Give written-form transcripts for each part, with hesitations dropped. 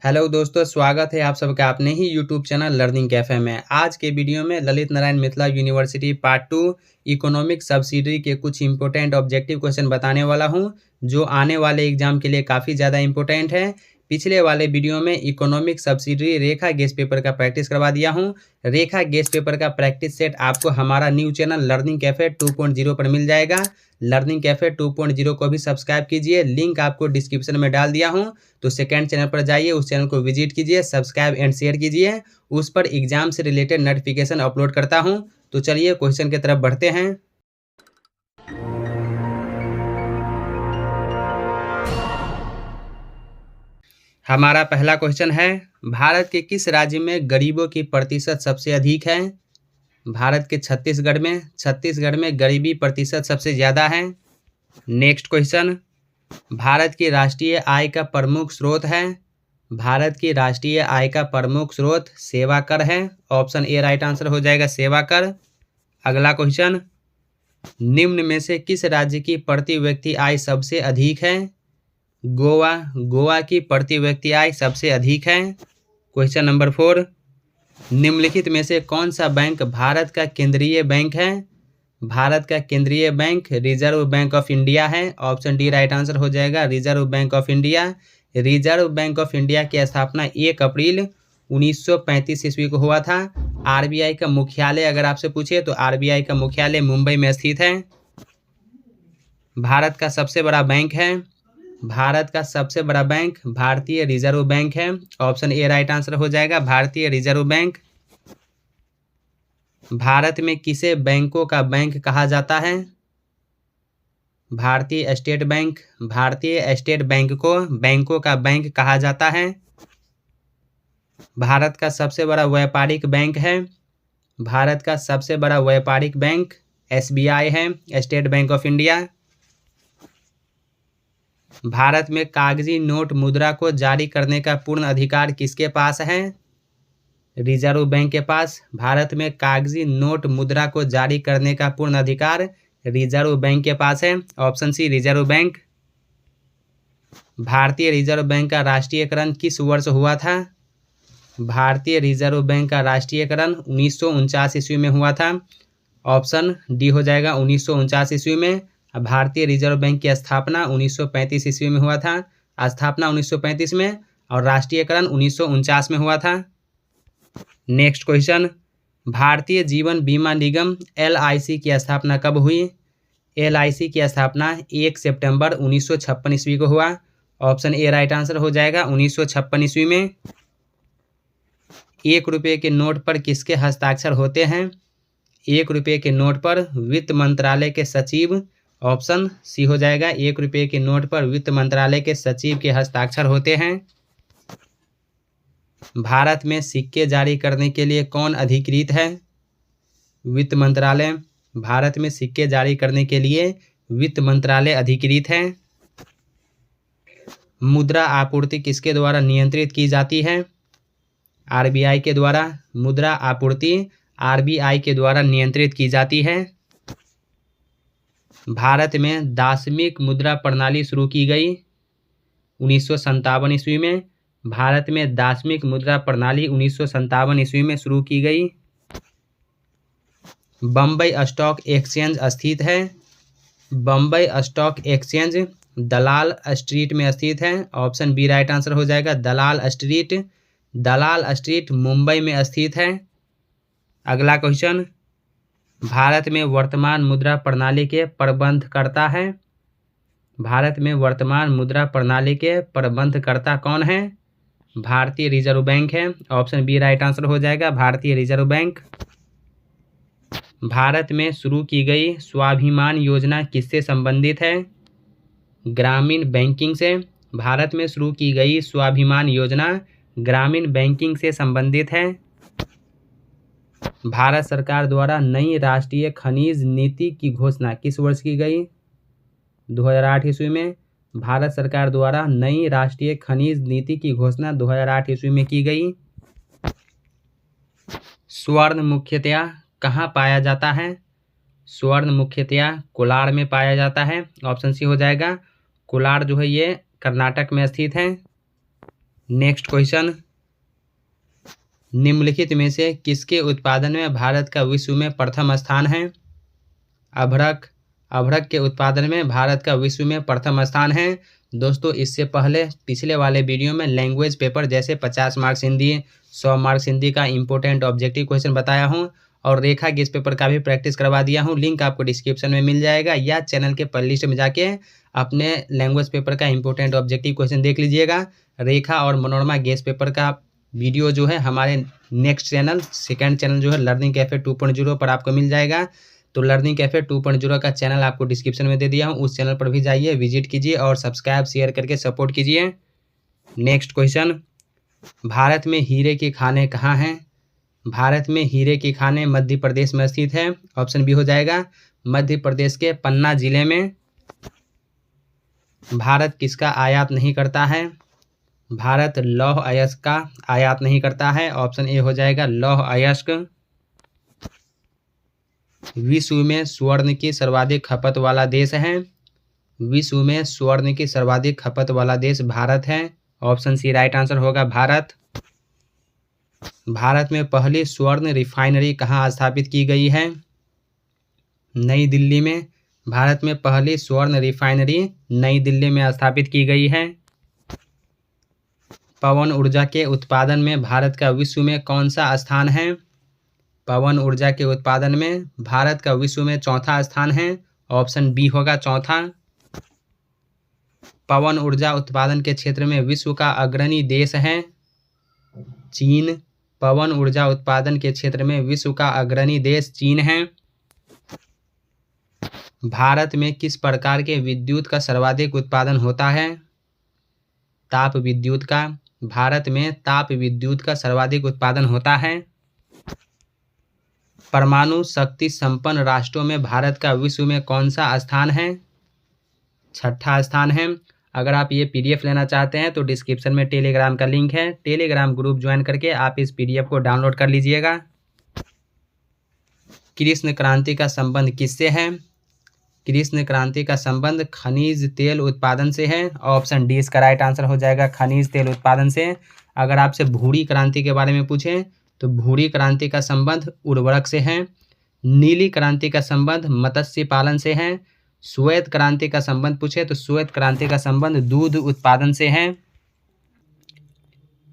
Hello दोस्तों, स्वागत है आप सबका अपने ही यूट्यूब चैनल लर्निंग कैफे में। आज के वीडियो में Lalit Narayan Mithila university part 2 economic subsidiary के कुछ इंपॉर्टेंट ऑब्जेक्टिव क्वेश्चन बताने वाला हूं, जो आने वाले एग्जाम के लिए काफ़ी ज़्यादा इंपॉर्टेंट है। पिछले वाले वीडियो में इकोनॉमिक सब्सिडरी रेखा गेस्ट पेपर का प्रैक्टिस करवा दिया हूँ। रेखा गेस्ट पेपर का प्रैक्टिस सेट आपको हमारा न्यू चैनल लर्निंग कैफे 2.0 पर मिल जाएगा। लर्निंग कैफे 2.0 को भी सब्सक्राइब कीजिए, लिंक आपको डिस्क्रिप्शन में डाल दिया हूँ। तो सेकंड चैनल पर जाइए, उस चैनल को विजिट कीजिए, सब्सक्राइब एंड शेयर कीजिए। उस पर एग्जाम से रिलेटेड नोटिफिकेशन अपलोड करता हूँ। तो चलिए क्वेश्चन की तरफ बढ़ते हैं। हमारा पहला क्वेश्चन है, भारत के किस राज्य में गरीबों की प्रतिशत सबसे अधिक है? भारत के छत्तीसगढ़ में गरीबी प्रतिशत सबसे ज़्यादा है। नेक्स्ट क्वेश्चन, भारत की राष्ट्रीय आय का प्रमुख स्रोत है? भारत की राष्ट्रीय आय का प्रमुख स्रोत सेवा कर है। ऑप्शन ए राइट आंसर हो जाएगा, सेवा कर। अगला क्वेश्चन, निम्न में से किस राज्य की प्रति व्यक्ति आय सबसे अधिक है? गोवा की प्रति व्यक्ति आय सबसे अधिक है। क्वेश्चन नंबर 4, निम्नलिखित में से कौन सा बैंक भारत का केंद्रीय बैंक है? भारत का केंद्रीय bank reserve bank of India है। ऑप्शन डी राइट आंसर हो जाएगा, reserve bank of India. Reserve bank of India की स्थापना 1 अप्रैल 1935 ईस्वी को हुआ था। आरबीआई का मुख्यालय अगर आपसे पूछे तो आरबीआई का मुख्यालय मुंबई में स्थित है। भारत का सबसे बड़ा बैंक है, भारत का सबसे बड़ा बैंक भारतीय रिजर्व बैंक है। ऑप्शन ए राइट आंसर हो जाएगा, भारतीय रिजर्व बैंक। भारत में किसे बैंकों का बैंक कहा जाता है? भारतीय स्टेट बैंक। भारतीय स्टेट बैंक को बैंकों का बैंक कहा जाता है। भारत का सबसे बड़ा व्यापारिक बैंक है, भारत का सबसे बड़ा व्यापारिक बैंक एसबीआई है, state bank of India. Bharat में कागजी नोट मुद्रा को जारी करने का पूर्ण अधिकार किसके पास है? रिजर्व बैंक के पास। भारत में कागजी नोट मुद्रा को जारी करने का पूर्ण अधिकार रिजर्व बैंक के पास है। Option C reserve bank. भारतीय रिजर्व बैंक का राष्ट्रीयकरण किस वर्ष हुआ था? भारतीय रिजर्व बैंक का राष्ट्रीयकरण 1949 ईस्वी में हुआ था। ऑप्शन डी हो जाएगा, 1949 ईस्वी में। भारतीय रिजर्व बैंक की स्थापना 1935 ईस्वी में हुआ था। स्थापना 1935 में और राष्ट्रीयकरण 1949 में हुआ था। नेक्स्ट क्वेश्चन, भारतीय जीवन बीमा निगम LIC की स्थापना कब हुई? LIC की स्थापना 1 सितंबर 1956 ईस्वी को हुआ। ऑप्शन ए राइट आंसर हो जाएगा, 1956 ईस्वी में। 1 रुपये के नोट पर किसके हस्ताक्षर होते हैं? 1 रुपये के नोट पर वित्त मंत्रालय के सचिव। ऑप्शन सी हो जाएगा, 1 रुपये के नोट पर वित्त मंत्रालय के सचिव के हस्ताक्षर होते हैं। भारत में सिक्के जारी करने के लिए कौन अधिकृत है? वित्त मंत्रालय। भारत में सिक्के जारी करने के लिए वित्त मंत्रालय अधिकृत है। मुद्रा आपूर्ति किसके द्वारा नियंत्रित की जाती है? आरबीआई के द्वारा। मुद्रा आपूर्ति आरबीआई के द्वारा नियंत्रित की जाती है। भारत में दासमिक मुद्रा प्रणाली शुरू की गई 1957 ईस्वी में। भारत में दासमिक मुद्रा प्रणाली 1957 ईस्वी में शुरू की गई। बम्बई स्टॉक एक्सचेंज स्थित है। बम्बई स्टॉक एक्सचेंज दलाल स्ट्रीट में स्थित है। ऑप्शन बी राइट आंसर हो जाएगा, दलाल स्ट्रीट। दलाल स्ट्रीट मुंबई में स्थित है। अगला क्वेश्चन, भारत में वर्तमान मुद्रा प्रणाली के प्रबंधकर्ता है। भारत में वर्तमान मुद्रा प्रणाली के प्रबंधकर्ता कौन है? भारतीय रिजर्व बैंक है। ऑप्शन बी राइट आंसर हो जाएगा, भारतीय रिजर्व बैंक। भारत में शुरू की गई स्वाभिमान योजना किससे संबंधित है? ग्रामीण बैंकिंग से। भारत में शुरू की गई स्वाभिमान योजना ग्रामीण बैंकिंग से संबंधित है। भारत सरकार द्वारा नई राष्ट्रीय खनिज नीति की घोषणा किस वर्ष की गई? 2008 ईस्वी में। भारत सरकार द्वारा नई राष्ट्रीय खनिज नीति की घोषणा 2008 ईस्वी में की गई। स्वर्ण मुख्यतया कहाँ पाया जाता है? स्वर्ण मुख्यतया कोलार में पाया जाता है। ऑप्शन सी हो जाएगा, कोलार जो है ये कर्नाटक में स्थित है। नेक्स्ट क्वेश्चन, निम्नलिखित में से किसके उत्पादन में भारत का विश्व में प्रथम स्थान है? अभ्रक, अभ्रक के उत्पादन में भारत का विश्व में प्रथम स्थान है। दोस्तों इससे पहले पिछले वाले वीडियो में लैंग्वेज पेपर जैसे 50 मार्क्स हिंदी, 100 मार्क्स हिंदी का इंपॉर्टेंट ऑब्जेक्टिव क्वेश्चन बताया हूं और रेखा गैस पेपर का भी प्रैक्टिस करवा दिया हूं। लिंक आपको डिस्क्रिप्शन में मिल जाएगा या चैनल के प्लेलिस्ट में जाके अपने लैंग्वेज पेपर का इंपॉर्टेंट ऑब्जेक्टिव क्वेश्चन देख लीजिएगा। रेखा और मनोरमा गैस पेपर का वीडियो जो है हमारे नेक्स्ट चैनल, सेकंड चैनल जो है लर्निंग कैफे 2.0 पर आपको मिल जाएगा। तो लर्निंग कैफे 2.0 का चैनल आपको डिस्क्रिप्शन में दे दिया हूँ, उस चैनल पर भी जाइए, विजिट कीजिए और सब्सक्राइब शेयर करके सपोर्ट कीजिए। नेक्स्ट क्वेश्चन, भारत में हीरे की खानें कहाँ हैं? भारत में हीरे की खानें मध्य प्रदेश में स्थित है। ऑप्शन बी हो जाएगा मध्य प्रदेश के पन्ना जिले में। भारत किसका आयात नहीं करता है? भारत लौह अयस्क का आयात नहीं करता है। ऑप्शन ए हो जाएगा लौह अयस्क। विश्व में स्वर्ण की सर्वाधिक खपत वाला देश है। विश्व में स्वर्ण की सर्वाधिक खपत वाला देश भारत है। ऑप्शन सी राइट आंसर होगा भारत। भारत में पहली स्वर्ण रिफाइनरी कहाँ स्थापित की गई है? नई दिल्ली में। भारत में पहली स्वर्ण रिफाइनरी नई दिल्ली में स्थापित की गई है। पवन ऊर्जा के उत्पादन में भारत का विश्व में कौन सा स्थान है? पवन ऊर्जा के उत्पादन में भारत का विश्व में चौथा स्थान है। ऑप्शन बी होगा चौथा। पवन ऊर्जा उत्पादन के क्षेत्र में विश्व का अग्रणी देश है चीन। पवन ऊर्जा उत्पादन के क्षेत्र में विश्व का अग्रणी देश चीन है। भारत में किस प्रकार के विद्युत का सर्वाधिक उत्पादन होता है? ताप विद्युत का। भारत में ताप विद्युत का सर्वाधिक उत्पादन होता है। परमाणु शक्ति संपन्न राष्ट्रों में भारत का विश्व में कौन सा स्थान है? छठा स्थान है। अगर आप ये पीडीएफ लेना चाहते हैं तो डिस्क्रिप्शन में टेलीग्राम का लिंक है, टेलीग्राम ग्रुप ज्वाइन करके आप इस पीडीएफ को डाउनलोड कर लीजिएगा। कृष्ण क्रांति का संबंध किससे है? कृष्ण क्रांति का संबंध खनिज तेल उत्पादन से है। ऑप्शन डी इसका राइट आंसर हो जाएगा खनिज तेल उत्पादन से। अगर आपसे भूरी क्रांति के बारे में पूछें तो भूरी क्रांति का संबंध उर्वरक से है। नीली क्रांति का संबंध मत्स्य पालन से है। श्वेत क्रांति का संबंध पूछे तो श्वेत क्रांति का संबंध दूध उत्पादन से है।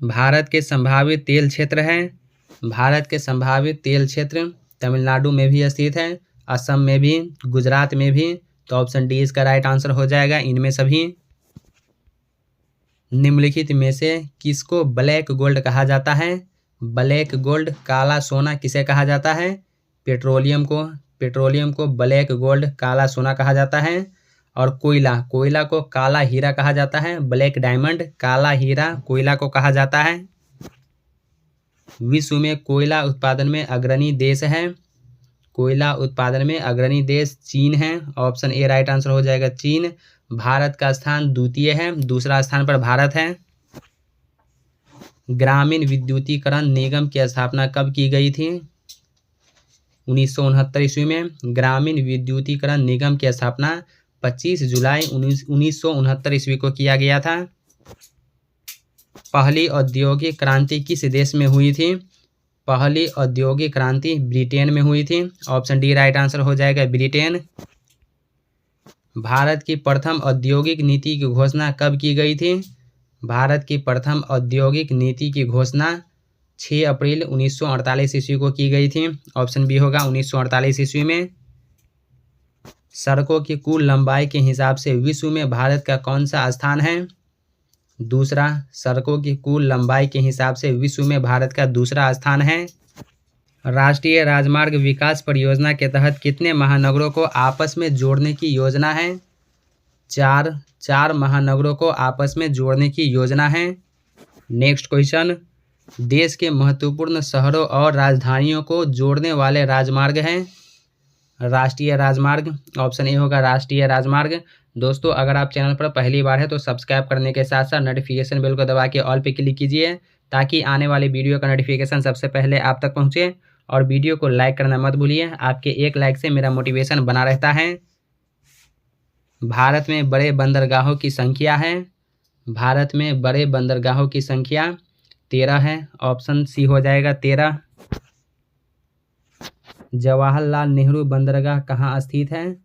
भारत के संभावित तेल क्षेत्र है। भारत के संभावित तेल क्षेत्र तमिलनाडु में भी स्थित है, असम में भी, गुजरात में भी। तो ऑप्शन डी इसका राइट आंसर हो जाएगा इनमें सभी। निम्नलिखित में से किसको ब्लैक गोल्ड कहा जाता है? ब्लैक गोल्ड काला सोना किसे कहा जाता है? पेट्रोलियम को। पेट्रोलियम को ब्लैक गोल्ड काला सोना कहा जाता है। और कोयला, कोयला को काला हीरा कहा जाता है। ब्लैक डायमंड, काला हीरा कोयला को कहा जाता है। विश्व में कोयला उत्पादन में अग्रणी देश है। कोयला उत्पादन में अग्रणी देश चीन है। ऑप्शन ए राइट आंसर हो जाएगा चीन। भारत का स्थान द्वितीय है, दूसरा स्थान पर भारत है। ग्रामीण विद्युतीकरण निगम की स्थापना कब की गई थी? 1969 ईस्वी में ग्रामीण विद्युतीकरण निगम की स्थापना 25 जुलाई 1969 ईस्वी को किया गया था। पहली औद्योगिक क्रांति किस देश में हुई थी? पहली औद्योगिक क्रांति ब्रिटेन में हुई थी। ऑप्शन डी राइट आंसर हो जाएगा ब्रिटेन। भारत की प्रथम औद्योगिक नीति की घोषणा कब की गई थी? भारत की प्रथम औद्योगिक नीति की घोषणा 6 अप्रैल 1948 ईस्वी को की गई थी। ऑप्शन बी होगा 1948 ईस्वी में। सड़कों की कुल लंबाई के हिसाब से विश्व में भारत का कौन सा स्थान है? दूसरा। सड़कों की कुल लंबाई के हिसाब से विश्व में भारत का दूसरा स्थान है। राष्ट्रीय राजमार्ग विकास परियोजना के तहत कितने महानगरों को आपस में जोड़ने की योजना है? 4 महानगरों को आपस में जोड़ने की योजना है। नेक्स्ट क्वेश्चन, देश के महत्वपूर्ण शहरों और राजधानियों को जोड़ने वाले राजमार्ग हैं। राष्ट्रीय राजमार्ग। ऑप्शन ए होगा राष्ट्रीय राजमार्ग। दोस्तों अगर आप चैनल पर पहली बार है तो सब्सक्राइब करने के साथ साथ नोटिफिकेशन बेल को दबा के ऑल पे क्लिक कीजिए ताकि आने वाली वीडियो का नोटिफिकेशन सबसे पहले आप तक पहुंचे। और वीडियो को लाइक करना मत भूलिए, आपके एक लाइक से मेरा मोटिवेशन बना रहता है। भारत में बड़े बंदरगाहों की संख्या है। भारत में बड़े बंदरगाहों की संख्या 13 है। ऑप्शन सी हो जाएगा 13। जवाहरलाल नेहरू बंदरगाह कहाँ स्थित है?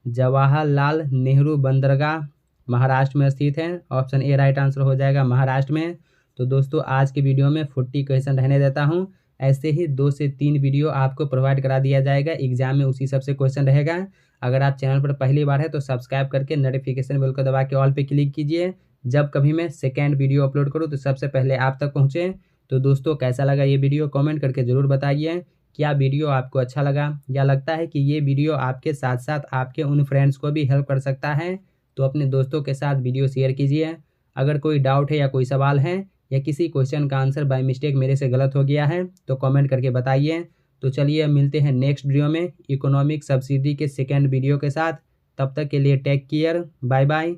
जवाहरलाल नेहरू बंदरगाह महाराष्ट्र में स्थित है। ऑप्शन ए राइट आंसर हो जाएगा, महाराष्ट्र में। तो दोस्तों आज की वीडियो में 40 क्वेश्चन रहने देता हूँ। ऐसे ही 2 से 3 वीडियो आपको प्रोवाइड करा दिया जाएगा, एग्जाम में उसी सबसे क्वेश्चन रहेगा। अगर आप चैनल पर पहली बार है तो सब्सक्राइब करके नोटिफिकेशन बेल को दबा के ऑल पे क्लिक कीजिए। जब कभी मैं सेकेंड वीडियो अपलोड करूँ तो सबसे पहले आप तक पहुँचे। तो दोस्तों कैसा लगा ये वीडियो कमेंट करके ज़रूर बताइए। क्या वीडियो आपको अच्छा लगा या लगता है कि ये वीडियो आपके साथ साथ आपके उन फ्रेंड्स को भी हेल्प कर सकता है तो अपने दोस्तों के साथ वीडियो शेयर कीजिए। अगर कोई डाउट है या कोई सवाल है या किसी क्वेश्चन का आंसर बाय मिस्टेक मेरे से गलत हो गया है तो कमेंट करके बताइए। तो चलिए अब मिलते हैं नेक्स्ट वीडियो में इकोनॉमिक सब्सिडी के सेकेंड वीडियो के साथ। तब तक के लिए टेक केयर, बाय बाय।